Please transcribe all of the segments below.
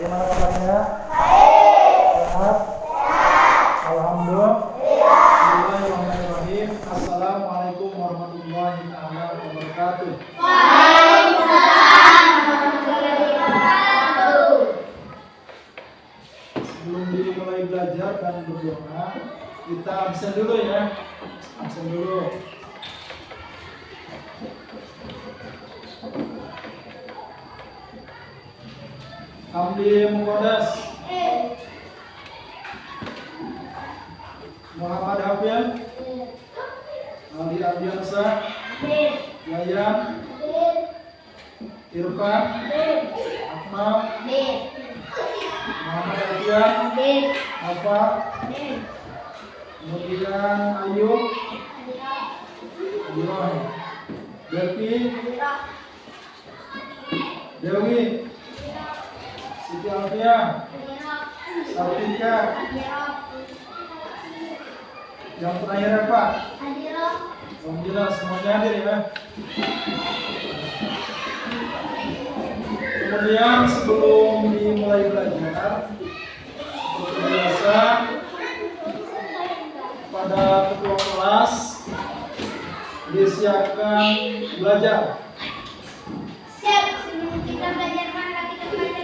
Bagaimana kabarnya? Sehat? Alhamdulillah. Bismillahirrahmanirrahim. Assalamualaikum warahmatullahi wabarakatuh. Waalaikumsalam warahmatullahi wabarakatuh. Sebelum dimulai belajar dan berdoa, kita absen dulu ya. Absen dulu. Hamdi Muqaddas, Muhammad Hafil, Ali Abdiansa, Yayan, Irfan, Akmal, Muhammad Alfian, Alfa, kemudian Ayu, Ibrahim, Dewi, Siti Alfiah, Sartika, yang terakhir apa? Alhamdulillah semuanya hadir ya. Kemudian sebelum dimulai belajar, seperti biasa pada ketua kelas disiapkan belajar. Siap, sebelum kita belajar maka kita belajar.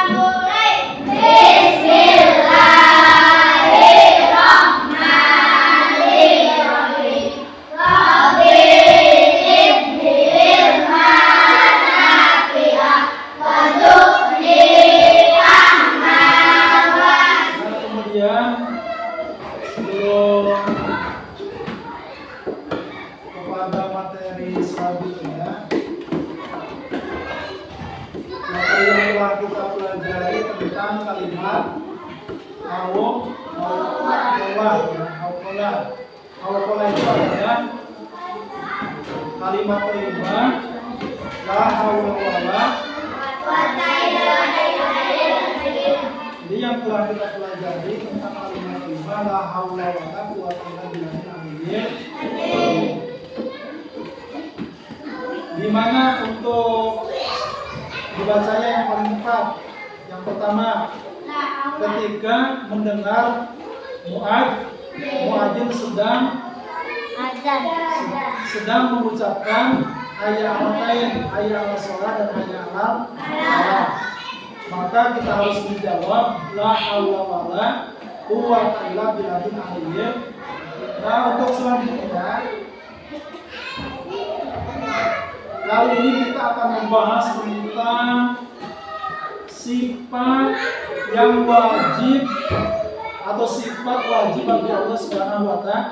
Mulai. Bismillahirrahmanirrahim. Rabbi zidni nafi'ah warzuqni rahman wasi'ah. Kemudian sebelum kepada materi selanjutnya, materi yang telah kita pelajari tentang kalimat Hauqalah itu adalah kalimat terima la haula wala quwwata illa billah. Jadi yang telah kita pelajari tentang kalimat terima la haula wala quwwata illa billah. Di mana untuk dibacanya yang paling tepat? Yang pertama, ketika mendengar muadzin sedang mengucapkan hayya 'alatain, hayya 'alas shalah dan hayya 'alal falah, maka kita harus menjawab la haula wala quwwata illa billah. Nah, untuk selanjutnya kali ini kita akan membahas tentang sifat yang wajib atau sifat wajib bagi Allah Subhanahu wa Ta'ala.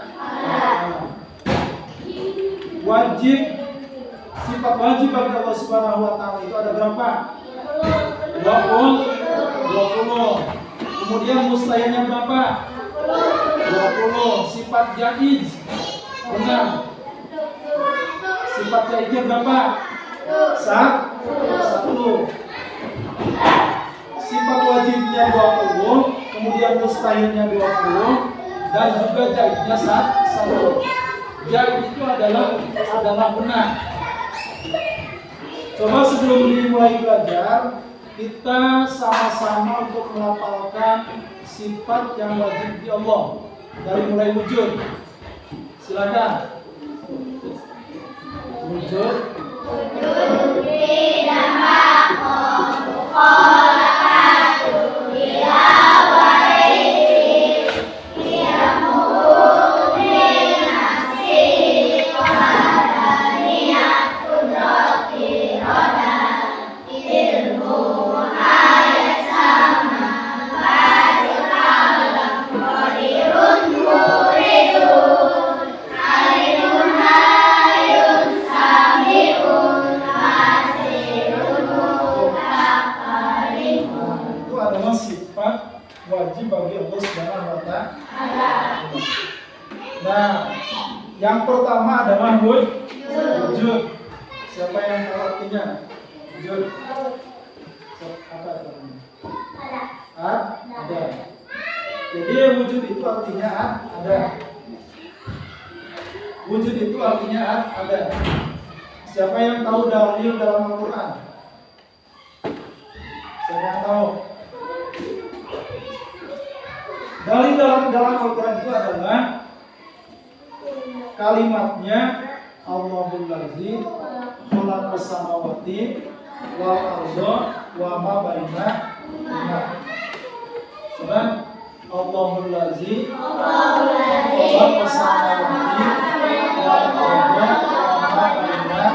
Sifat wajib bagi Allah Subhanahu wa Ta'ala itu ada berapa? 20. Kemudian mustahilnya berapa? 20. Sifat jaiz 6. Sifat jaiznya berapa? 1. Sifat wajibnya 20, kemudian mustahilnya 20, dan juga jaiznya 1. Jaiz itu adalah benar. Coba sebelum dimulai belajar, kita sama-sama untuk melafalkan sifat yang wajib di Allah dari mulai wujud. Silakan. Wujud. Wajib bagi Allah Subhanahu wa Ta'ala. Nah, yang pertama adalah wujud. Siapa yang tahu artinya? Wujud. Apa artinya? Ada. Jadi wujud itu artinya ada. Wujud itu artinya ada. Siapa yang tahu dalil dalam Al-Quran? Siapa yang tahu? Dalil dalam Al-Quran itu adalah kalimatnya Allahul Ladzi khalaqas samawati wal arda wa ma bainahuma. Sudah Allahul Ladzi khalaqas samawati wal arda wa ma bainahuma.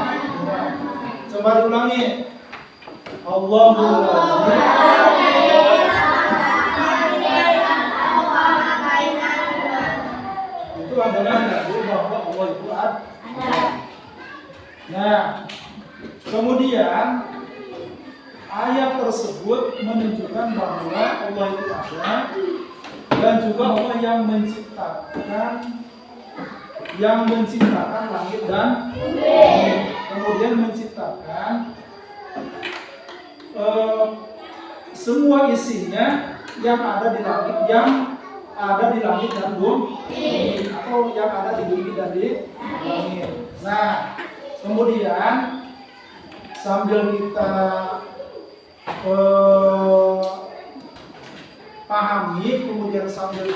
Coba diulangi. Allahul Ladzi itu adalah dalil bahwa Allah itu ada. Nah, kemudian ayat tersebut menunjukkan bahwa Allah itu ada dan juga Allah yang menciptakan langit dan bumi, kemudian menciptakan semua isinya yang ada di langit dan bumi, atau yang ada di bumi dan di langit. Nah, kemudian sambil kita pahami, kemudian sambil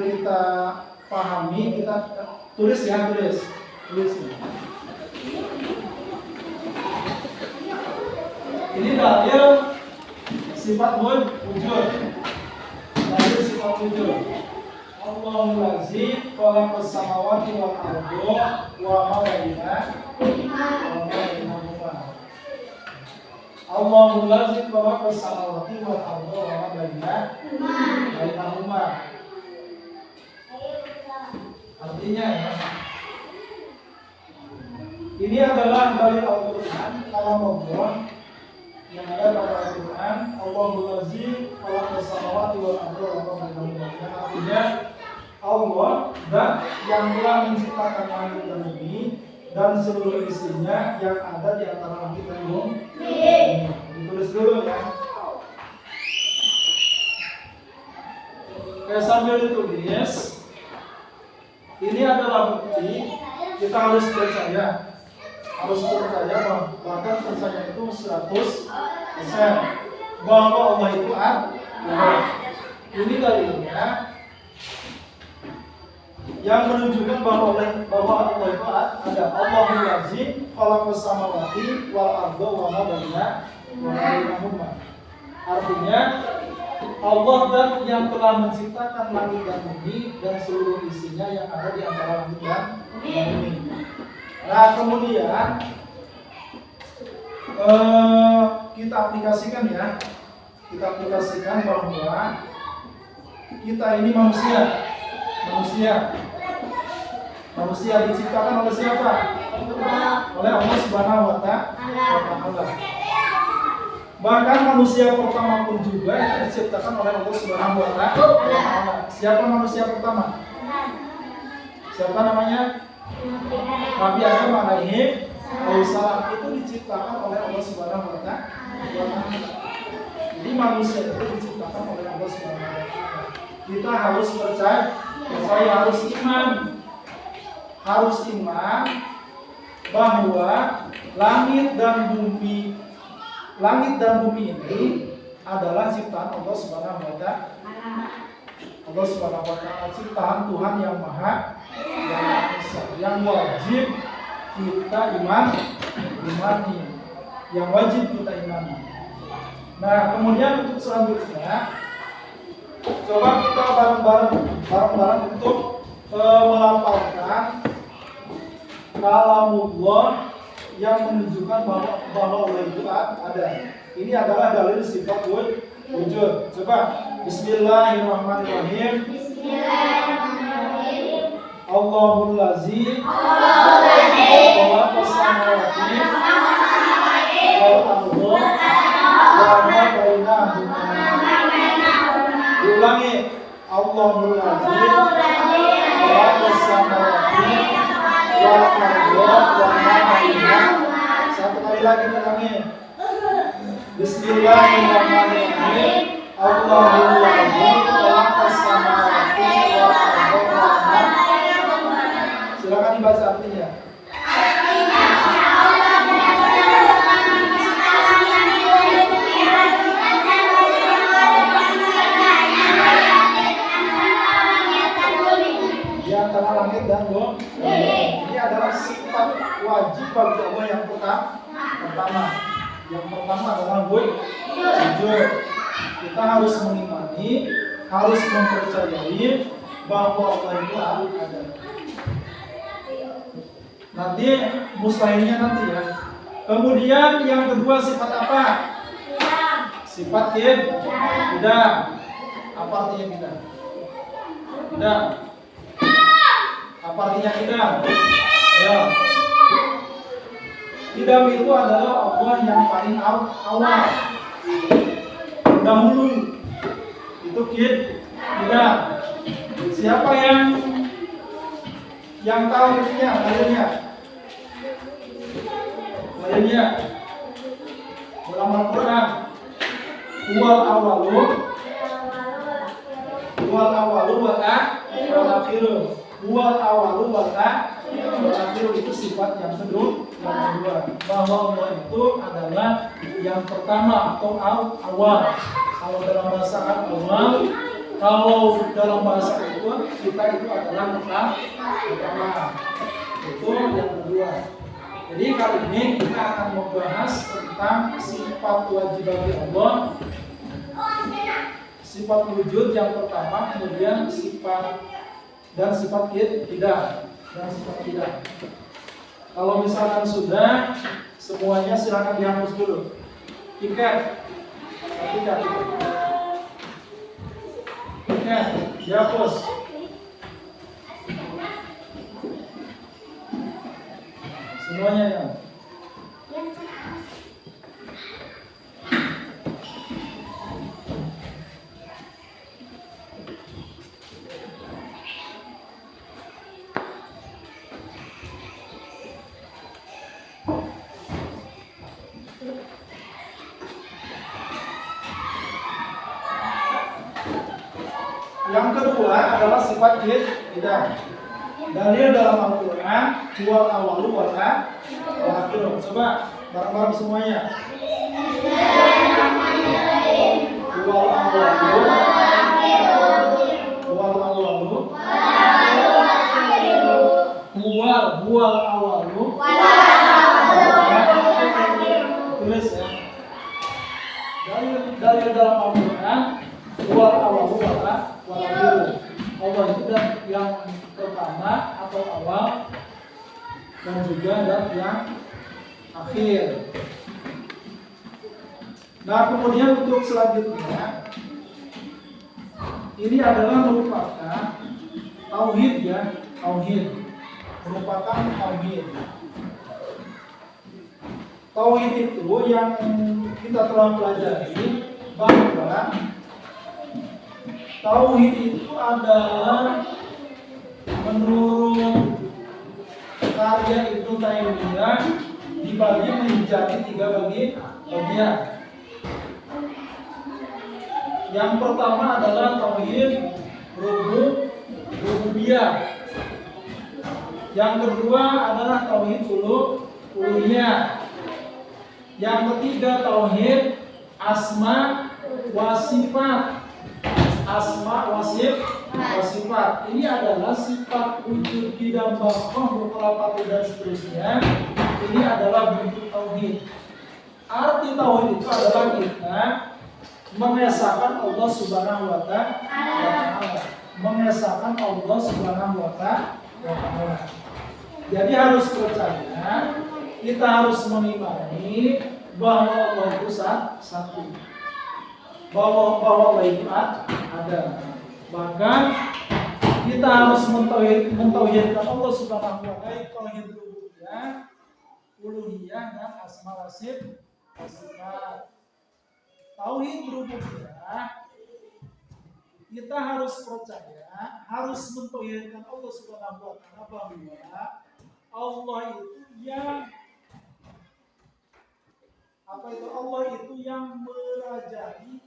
kita pahami, kita tulis ya, tulis. Ini dalil sifat wujud. Dalil sifat wujud. Allahul Ladzi khalaqas samawati wal arda wa ma bainahuma. Allahul Ladzi khalaqas samawati wal arda wa ma bainahuma. Artinya ya, ini adalah dalil Al-Quran, kalam Allah yang ada pada Al-Quran. Allahul Ladzi khalaqas samawati wal arda wa ma bainahuma. Artinya Allah dan yang telah menciptakan langit dan bumi dan seluruh isinya yang ada di antara langit dan bumi. Ditulis dulu ya. Oke, sambil ditulis. Ini adalah bukti kita harus percaya. Bahkan percaya itu 100% bahwa Allah itu ada. Ini dalilnya yang menunjukkan bahwa Allah itu ada. Allahul Ladzi khalaqas samawati wal arda wa ma bainahuma. Artinya Allah dan yang telah menciptakan langit dan bumi dan seluruh isinya yang ada di antara langit dan bumi. Nah, kemudian kita aplikasikan ya. Kita aplikasikan bahwa kita ini manusia diciptakan oleh siapa? Oleh Allah Subhanahu wa Ta'ala. Bahkan manusia pertama pun juga itu diciptakan oleh Allah Subhanahu wa Ta'ala. Siapa manusia pertama? Siapa namanya? Nabi Adam alaihi salam. Itu diciptakan oleh Allah Subhanahu wa Ta'ala. Jadi manusia itu diciptakan oleh Allah Subhanahu wa Ta'ala. Kita harus percaya, harus iman bahwa langit dan bumi ini adalah ciptaan Allah Subhanahu wa Ta'ala. Allah Subhanahu wa Ta'ala ciptaan Tuhan yang Maha Esa, yang wajib kita imani. Nah, kemudian untuk selanjutnya coba kita bareng-bareng untuk melafalkan kalamullah yang menunjukkan bahwa Allah itu ada. Ini adalah dalil sifat wujud. Coba Bismillahirrahmanirrahim. Allahul Ladzi khalaqas samawati wal arda wa ma bainahuma. Diulangi. Allahul Ladzi khalaqas samawati wal arda wa ma bainahuma. Satu kali lagi ulangi. Bismillahirrahmanirrahim. Allahul Ladzi khalaqas samawati wal arda wa ma bainahuma. Silakan dibaca artinya. adalah yang pertama. Yang pertama adalah wujud. Kita harus mengimani, harus mempercayai bahwa Allah itu ada. Nanti mustahilnya nanti ya. Kemudian yang kedua sifat apa? Sifat tidak. Apa artinya tidak? Tidak. Apa artinya tidak? Ya. Tidak itu adalah Allah yang paling awal, dahulu. Itu tidak. Siapa yang tahu ininya, dalilnya? Dalam Al-Quran, wal awalu wal akhiru. Wal awalu wal akhiru itu sifat yang kedua, bahwa Allah itu adalah yang pertama atau awal. Kalau dalam bahasa awal, kalau dalam bahasa kita itu adalah pertama. Itu yang kedua. Jadi kali ini kita akan membahas tentang sifat wajib bagi Allah, sifat wujud yang pertama, kemudian sifat tidak. Kalau misalkan sudah semuanya silakan dihapus dulu. Tiket dihapus. Semuanya ya. Yang kedua adalah sifat tidak. Dalil dalam Al-Quran, wal awalu wal akhiru. Coba bareng-bareng semuanya. Wal awalu wal awalu. Tulis ya. Dalil dalam Al-Quran, wal awalu wal akhiru. Allah itu yang pertama atau awal dan juga yang akhir. Nah, kemudian untuk selanjutnya ini adalah merupakan tauhid ya, merupakan tauhid. Tauhid itu yang kita telah pelajari bahwa tauhid itu adalah menurut karya Ibnu Taimiyah dibagi menjadi 3 bagian. Yang pertama adalah tauhid rububiyah. Yang kedua adalah tauhid uluhiyah. Yang ketiga tauhid asma wa sifat. Ini adalah sifat wujud dan baqah mutlaqah dan seterusnya. Ini adalah bentuk tauhid. Arti tauhid itu adalah kita mengesahkan Allah Subhanahu wa taala. Mengesahkan Allah Subhanahu wa taala. Jadi harus percaya, kita harus mengimani bahwa Allah itu satu. Bahwa Allah itu ada. Bahkan kita harus mentauhidkan Allah Subhanahu wa taala, tauhid rububiyah, uluhiyah dan asma wa sifat. Tauhid rububiyah kita harus percaya, harus mentauhidkan Allah Subhanahu wa taala bahwa Allah itu yang Allah itu yang merajai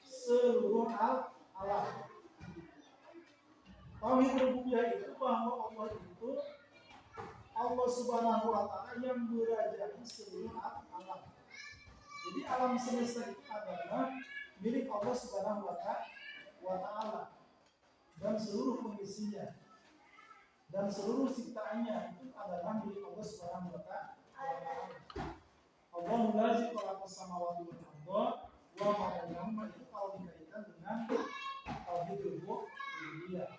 seluruh alam. Tauhid rububiyah itu bahwa Allah Subhanahu wa taala yang merajai seluruh alam. Jadi alam semesta itu adalah milik Allah Subhanahu wa taala dan seluruh kondisinya dan seluruh ciptaannya itu adalah milik Allah Subhanahu wa taala. khalaqas samawati wal arda wa ma bainahuma itu kalau dikaitkan dengan tauhidul uluhiyah.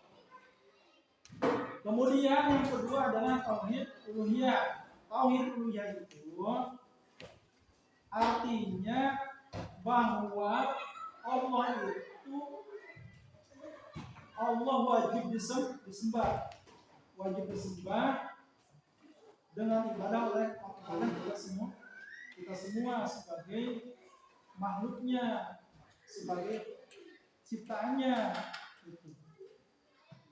Kemudian yang kedua adalah tauhid uluhiyah. Tauhid uluhiyah itu artinya bahwa Allah wajib disembah, dengan ibadah oleh kita semua sebagai makhluknya, sebagai ciptaannya.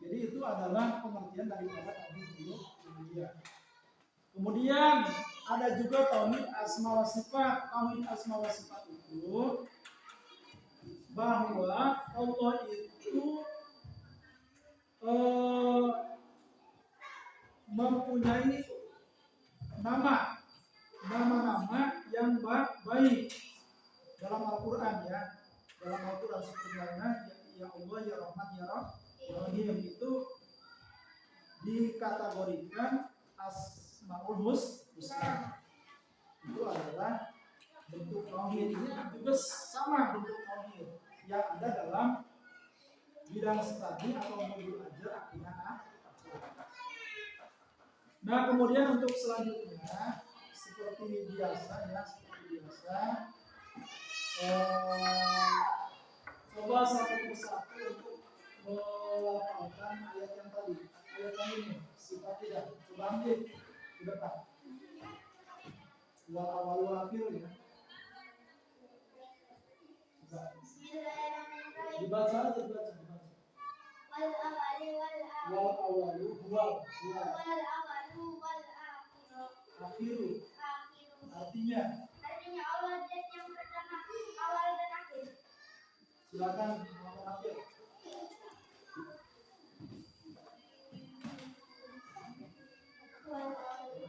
Jadi itu adalah pengertian daripada tauhid uluhiyah. Kemudian ada juga tauhid asma wa sifat. Tauhid asma wa sifat itu bahwa Allah itu mempunyai nama-nama yang baik dalam Al-Quran ya. Dalam Al-Quran seperti ya Allah, ya Rahman, ya Rahim itu dikategorikan Asmaul Husna. Itu adalah bentuk tauhid. Ini juga sama bentuk tauhid yang ada dalam bidang studi atau modul ajar akidah. Nah, kemudian untuk selanjutnya seperti biasa coba satu persatu untuk melafalkan ayat yang tadi. Ayat yang ini sifat tidak. Coba ambil di depan. Wal awal akhir ya. Dibaca aja, dibaca. Wal awalu wal akhiru. Artinya Allah zat yang pertama, awal dan akhir. Silakan Muhammad Akhir.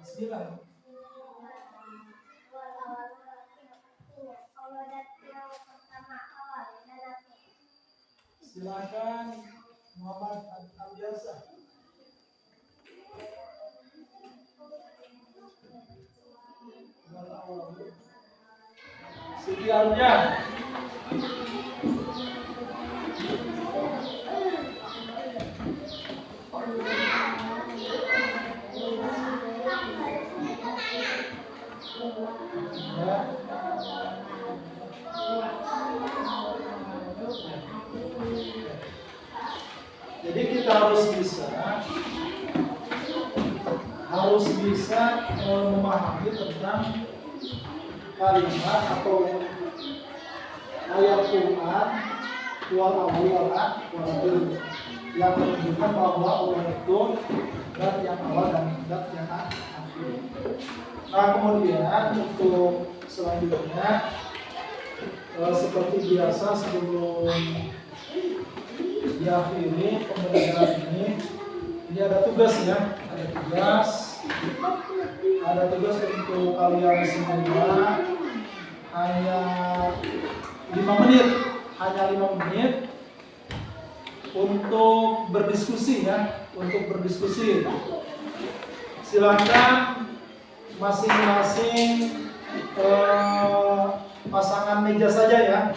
Bismillah. Allah zat yang pertama, awal dan akhir. Silakan Muhammad Al-Biasa. Siti Arja. Jadi kita harus bisa memahami tentang kalimat atau ayat Quran wal awal wal akhir yang menunjukkan bahwa Allah itu zat yang awal dan zat yang akhir. Nah, kemudian untuk selanjutnya seperti biasa sebelum diakhiri pembelajaran ini ada tugas ya, ada tugas untuk kalian semua hanya 5 menit untuk berdiskusi ya, silakan masing-masing pasangan meja saja.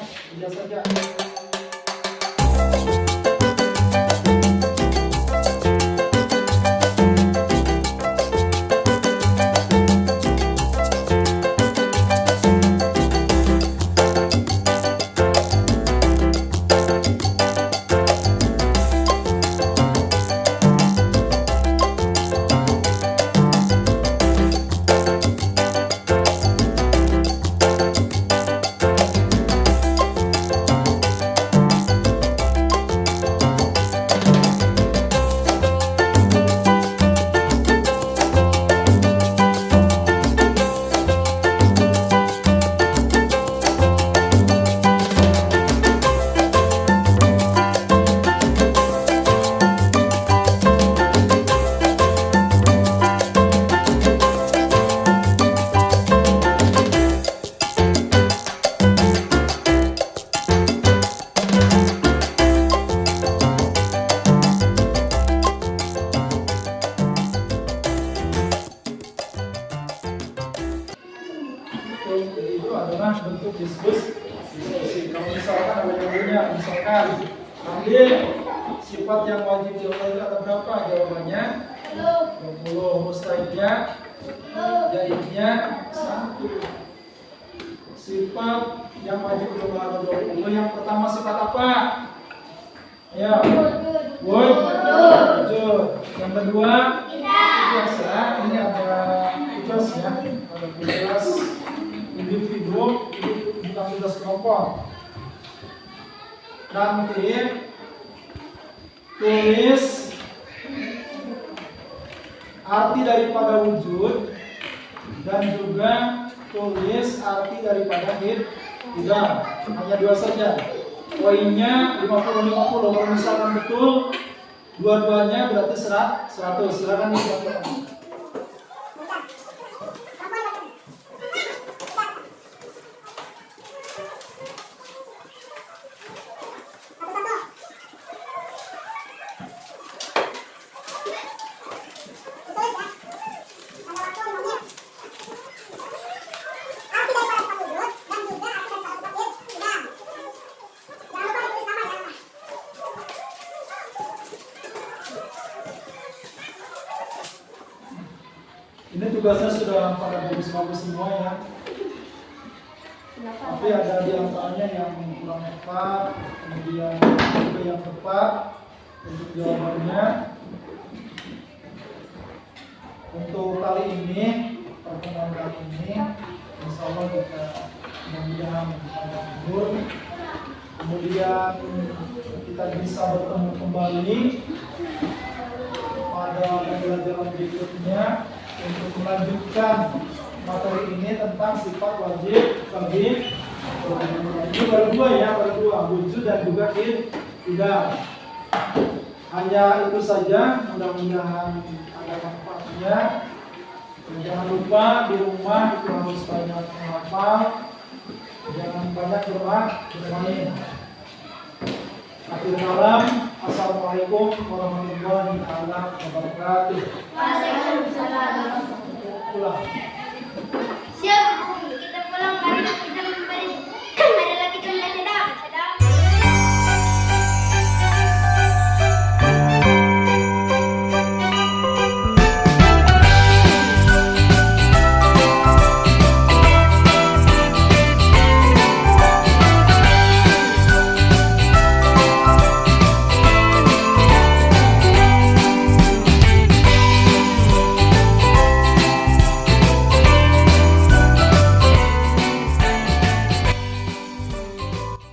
itu adalah bentuk diskusi. Kalau misalkan ada jawabannya, misalkan nanti sifat yang wajib diulang itu ada berapa? Jawabannya 20. Mustahilnya jaibnya 1. Sifat yang wajib diulang ada 20. Yang pertama sifat apa? Ya, wujud. Yang kedua biasa. Ini ada tugas ya, ada tugas individu, bukan tugas kelompok. Nanti tulis arti daripada wujud dan juga tulis arti daripada tidak. Hanya 2 saja. Poinnya 50-50. Kalau misalkan betul dua-duanya berarti 100. Silakan dilakukan. Ini tugasnya sudah pada bagus-bagus semua ya. Tapi ada di antaranya yang kurang tepat, kemudian juga yang tepat untuk jawabannya. Untuk kali ini, pertemuan kali ini, insya Allah kita mudah-mudahan menghibur. Kemudian kita bisa bertemu kembali pada pembelajaran berikutnya untuk melanjutkan materi ini tentang sifat wajib bagi. Ini baru 2 ya, baru 2, wujud dan juga tidak. Hanya itu saja, mudah-mudahan ada manfaatnya. Dan jangan lupa di rumah itu harus banyak menghafal, jangan banyak bermain. Akhir malam, assalamualaikum warahmatullahi wabarakatuh.